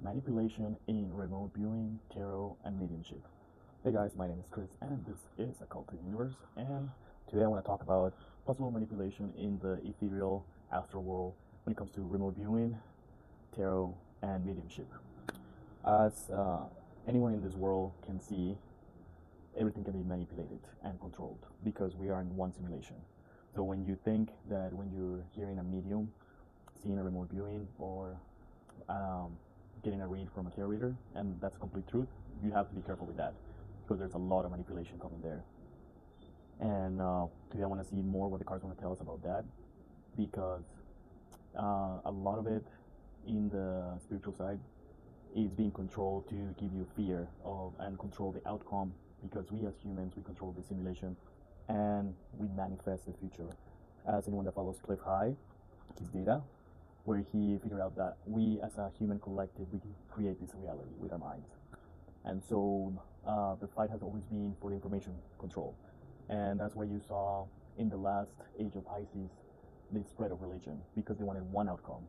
manipulation in remote viewing, tarot, and mediumship. Hey guys, my name is Chris, and this is Occult Universe. And today I want to talk about possible manipulation in the ethereal astral world when it comes to remote viewing, tarot, and mediumship. As anyone in this world can see, everything can be manipulated and controlled because we are in one simulation. So when you think that when you're hearing a medium, seeing a remote viewing, or getting a read from a tarot reader, and that's complete truth, you have to be careful with that because there's a lot of manipulation coming there. And today I want to see more what the cards want to tell us about that, because a lot of it in the spiritual side is being controlled to give you fear of and control the outcome, because we as humans, we control the simulation and we manifest the future. As anyone that follows Cliff High, his data, where he figured out that we as a human collective, we can create this reality with our minds. And so the fight has always been for the information control. And that's why you saw in the last age of Pisces the spread of religion, because they wanted one outcome.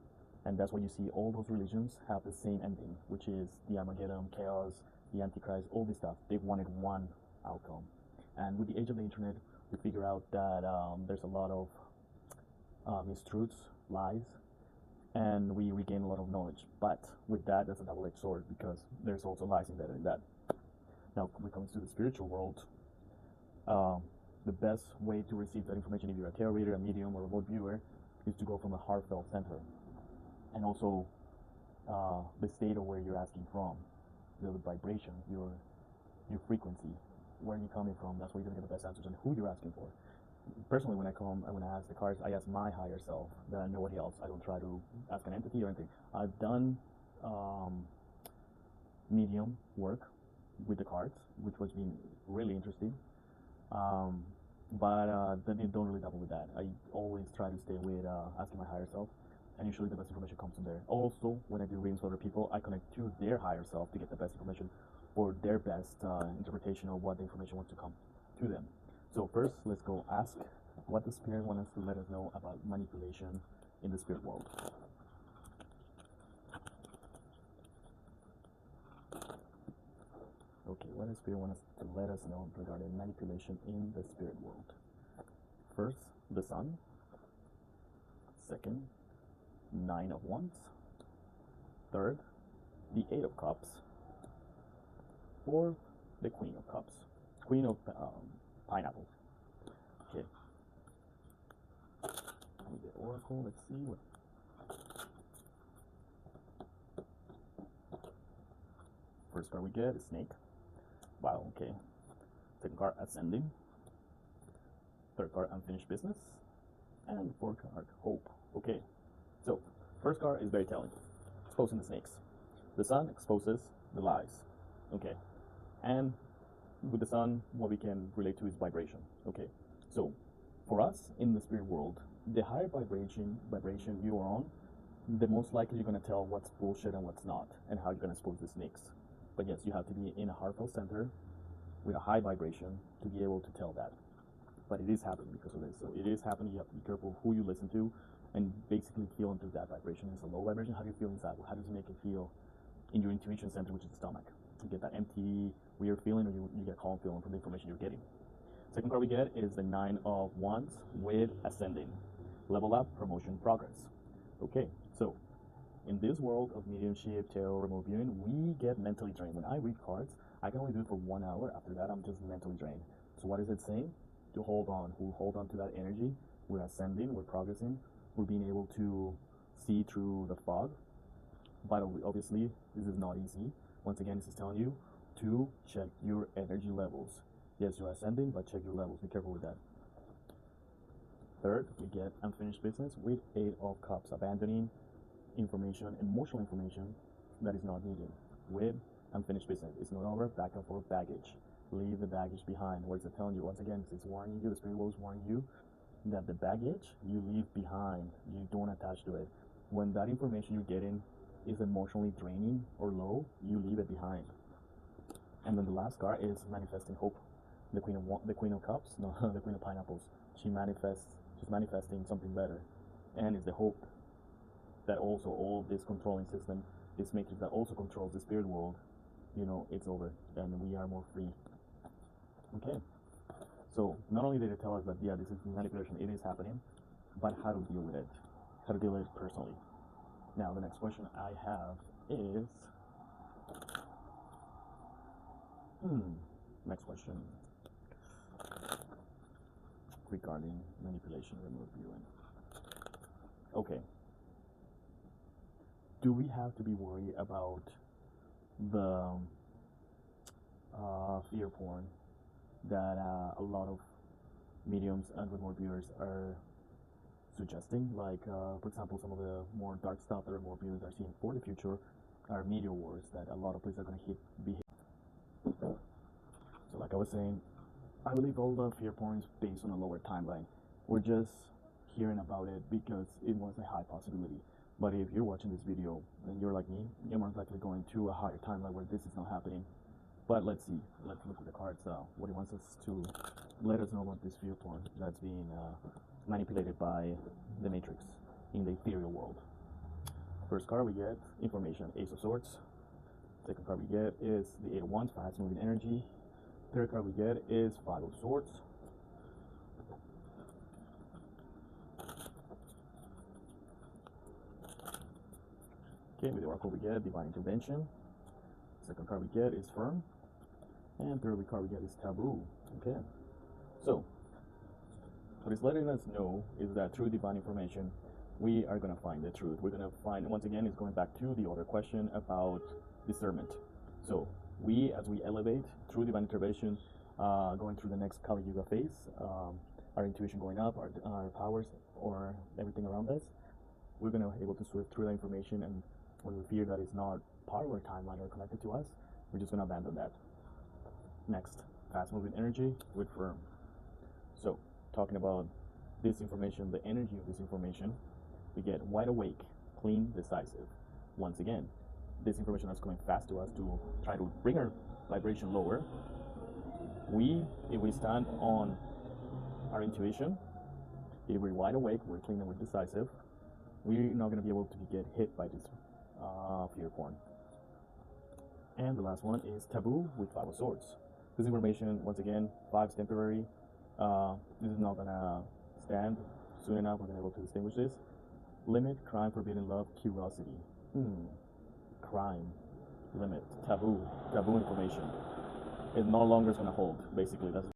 And that's why you see all those religions have the same ending, which is the Armageddon, chaos, the Antichrist, all this stuff. They wanted one outcome. And with the age of the internet, we figure out that there's a lot of mistruths, lies, and we regain a lot of knowledge. But with that, that's a double-edged sword, because there's also lies embedded in that. Now, when it comes to the spiritual world, the best way to receive that information, if you're a tarot reader, a medium, or a remote viewer, is to go from a heartfelt center. And also the state of where you're asking from, the vibration, your frequency, where you're coming from. That's where you're gonna get the best answers and who you're asking for. Personally, when I ask the cards, I ask my higher self than nobody else. I don't try to ask an entity or anything. I've done medium work with the cards, which was been really interesting. But then I don't really double with that. I always try to stay with asking my higher self, and usually the best information comes from there. Also, when I do readings for other people, I connect to their higher self to get the best information for their best interpretation of what the information wants to come to them. So first, let's go ask what the spirit wants us to let us know about manipulation in the spirit world. Okay, what does spirit want us to let us know regarding manipulation in the spirit world? First, the Sun. Second, 9 of Wands. Third, the 8 of Cups. Fourth, the Queen of Cups. Queen of Pineapple. Okay. The Oracle, let's see what. First card we get is Snake. Wow, okay. Second card, Ascending. Third card, Unfinished Business. And fourth card, Hope. Okay. So, first card is very telling. Exposing the snakes. The Sun exposes the lies. Okay. And with the Sun, what we can relate to is vibration. Okay. So, for us in the spirit world, the higher vibration you are on, the most likely you're going to tell what's bullshit and what's not, and how you're going to expose the snakes. But yes, you have to be in a heartfelt center with a high vibration to be able to tell that. But it is happening because of this. So it is happening. You have to be careful who you listen to, and basically feel into that vibration. It's a low vibration. How do you feel inside? How does it make you feel in your intuition center, which is the stomach? You get that empty, weird feeling, or you get a calm feeling from the information you're getting. Second card we get is the 9 of Wands with Ascending. Level up, promotion, progress. Okay, so in this world of mediumship, tarot, remote viewing, we get mentally drained. When I read cards, I can only do it for 1 hour. After that, I'm just mentally drained. So what is it saying? To hold on. We'll hold on to that energy. We're ascending, we're progressing, we're being able to see through the fog. But obviously, this is not easy. Once again, this is telling you to check your energy levels. Yes, you're ascending, but check your levels. Be careful with that. Third, we get Unfinished Business with 8 of Cups, abandoning information, emotional information that is not needed. With Unfinished Business, it's no longer back and forth baggage. Leave the baggage behind. What is it telling you? Once again, it's warning you, the spirit world is warning you that the baggage you leave behind, you don't attach to it. When that information you're getting is emotionally draining or low, you leave it behind. And then the last card is Manifesting Hope. The Queen of Cups, no, the Queen of Pineapples. She's manifesting something better, and it's the hope that also all this controlling system this matrix that also controls the spirit world, you know, it's over and we are more free. Okay, so not only did it tell us that, yeah, this is manipulation, it is happening, but how to deal with it, how to deal with it personally. Now, the next question I have is, next question regarding manipulation, remote viewing. Okay, do we have to be worried about the fear porn that a lot of mediums and remote viewers are suggesting? Like, for example, some of the more dark stuff that remote viewers are seeing for the future are meteor wars that a lot of places are going to be hit. So, like I was saying, I believe all the fear porn is based on a lower timeline. We're just hearing about it because it was a high possibility. But if you're watching this video and you're like me, you're most likely going to a higher timeline where this is not happening. But let's see. Let's look at the cards. What he wants us to let us know about this fear porn that's being manipulated by the Matrix in the ethereal world. First card we get, information, Ace of Swords. Second card we get is the Eight of Wands, fast moving energy. Third card we get is Five of Swords. Okay, with the Oracle we get Divine Intervention. Second card we get is Firm. And third card we get is Taboo. Okay, so what it's letting us know is that through divine information, we are going to find the truth. We're going to find, once again, it's going back to the other question about discernment. So we, as we elevate through divine intervention, going through the next Kali Yuga phase, our intuition going up, our powers, or everything around us, we're going to be able to sort through that information, and when we fear that it's not part of our timeline or connected to us, we're just going to abandon that. Next, fast moving energy with Firm. So talking about this information, the energy of this information, we get wide awake, clean, decisive. Once again, this information that's coming fast to us to try to bring our vibration lower. If we stand on our intuition, if we're wide awake, we're clean and we're decisive, we're not going to be able to get hit by this fear porn. And the last one is Taboo with Five of Swords. This information, once again, five's temporary. This is not gonna stand soon enough. We're gonna be able to distinguish this. Limit, crime, forbidden love, curiosity. Crime, limit, taboo information. It no longer is gonna hold. Basically, that's